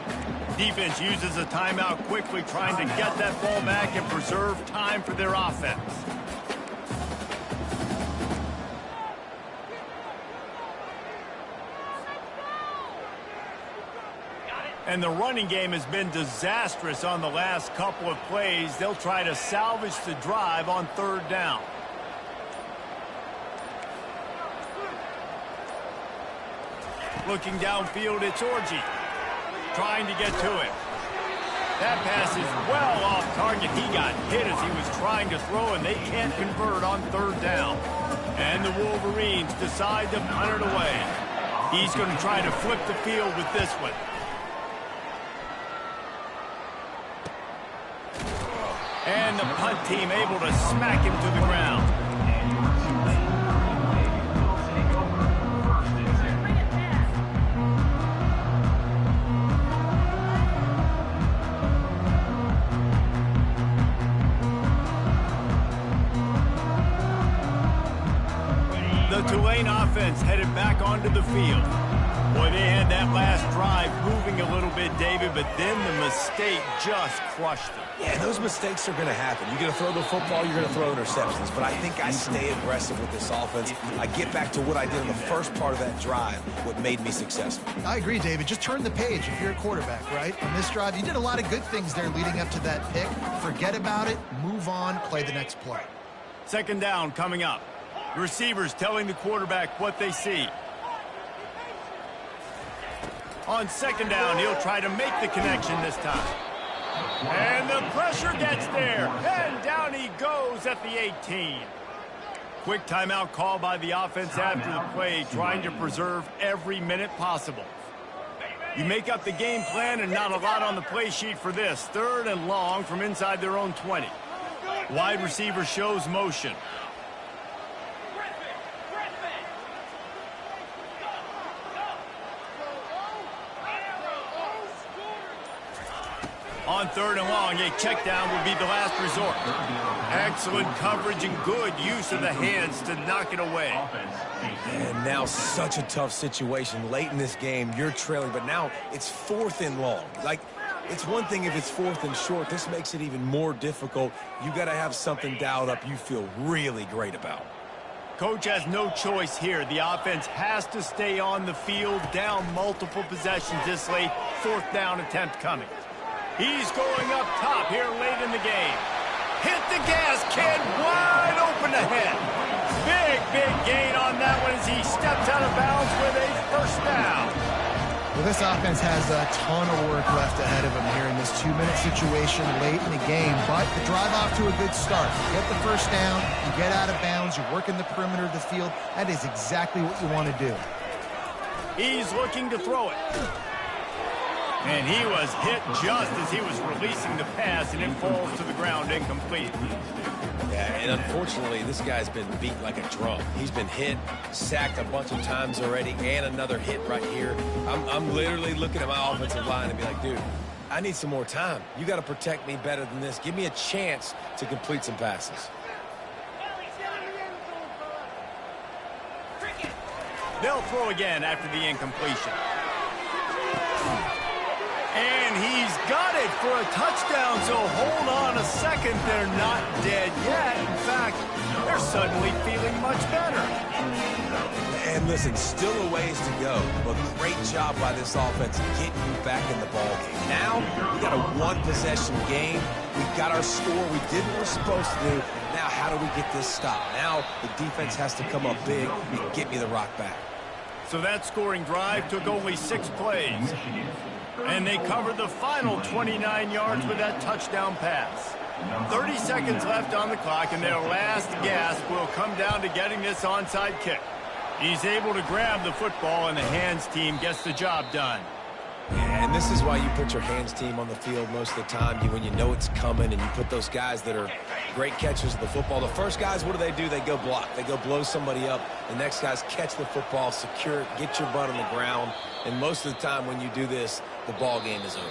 Defense uses a timeout quickly, trying to get that ball back and preserve time for their offense. And the running game has been disastrous on the last couple of plays. They'll try to salvage the drive on 3rd down. Looking downfield, it's Orji. Trying to get to it. That pass is well off target. He got hit as he was trying to throw, and they can't convert on 3rd down. And the Wolverines decide to punt it away. He's going to try to flip the field with this one. And the punt team able to smack him to the ground. The Tulane offense headed back onto the field. Boy, they had that last drive moving a little bit, David, but then the mistake just crushed them. Yeah, those mistakes are going to happen. You're going to throw the football, you're going to throw interceptions. But I think I stay aggressive with this offense. I get back to what I did in the first part of that drive, what made me successful. I agree, David. Just turn the page if you're a quarterback, right? On this drive, you did a lot of good things there leading up to that pick. Forget about it, move on, play the next play. 2nd down coming up. The receivers telling the quarterback what they see. On 2nd down, he'll try to make the connection this time. And the pressure gets there. And down he goes at the 18. Quick timeout call by the offense after the play, trying to preserve every minute possible. You make up the game plan and not a lot on the play sheet for this. 3rd and long from inside their own 20. Wide receiver shows motion. On 3rd and long, a check down will be the last resort. Excellent coverage and good use of the hands to knock it away. And now such a tough situation. Late in this game, you're trailing, but now it's 4th and long. Like, it's one thing if it's 4th and short. This makes it even more difficult. You got to have something dialed up you feel really great about. Coach has no choice here. The offense has to stay on the field, down multiple possessions this late. 4th down attempt coming. He's going up top here late in the game. Hit the gas, kid. Wide open ahead. Big gain on that one as he steps out of bounds with a 1st down. Well, this offense has a ton of work left ahead of them here in this 2-minute situation late in the game, but the drive off to a good start. You get the 1st down, you get out of bounds, you're working the perimeter of the field. That is exactly what you want to do. He's looking to throw it. And he was hit just as he was releasing the pass, and it falls to the ground incomplete. Yeah, and unfortunately, this guy's been beat like a drum. He's been hit, sacked a bunch of times already, and another hit right here. I'm literally looking at my offensive line and be like, dude, I need some more time. You got to protect me better than this. Give me a chance to complete some passes. They'll throw again after the incompletion. And he's got it for a touchdown, so hold on a second. They're not dead yet. In fact, they're suddenly feeling much better. And listen, still a ways to go, but great job by this offense getting you back in the ballgame. Now, we got a 1-possession game. We got our score. We did what we're supposed to do. Now, how do we get this stopped? Now, the defense has to come up big and get me the rock back. So that scoring drive took only 6 plays. And they covered the final 29 yards with that touchdown pass. 30 seconds left on the clock, and their last gasp will come down to getting this onside kick. He's able to grab the football, and the hands team gets the job done. And this is why you put your hands team on the field most of the time. When you know it's coming, and you put those guys that are great catchers of the football. The first guys, what do? They go block. They go blow somebody up. The next guys catch the football, secure it, get your butt on the ground. And most of the time when you do this, the ball game is over.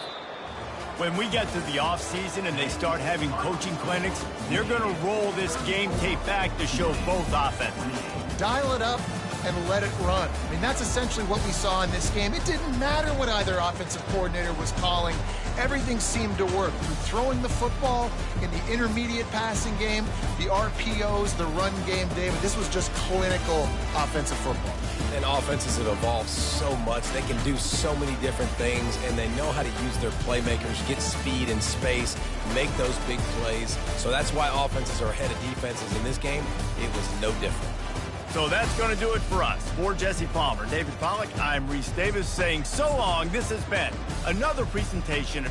When we get to the offseason and they start having coaching clinics, they're going to roll this game tape back to show both offenses. Dial it up and let it run. I mean, that's essentially what we saw in this game. It didn't matter what either offensive coordinator was calling. everything seemed to work through throwing the football in the intermediate passing game, the RPOs, the run game, David. This was just clinical offensive football. And offenses have evolved so much. They can do so many different things, and they know how to use their playmakers, get speed and space, make those big plays. So that's why offenses are ahead of defenses. In this game, it was no different. So that's going to do it for us. For Jesse Palmer, David Pollack, I'm Reese Davis saying so long. This has been another presentation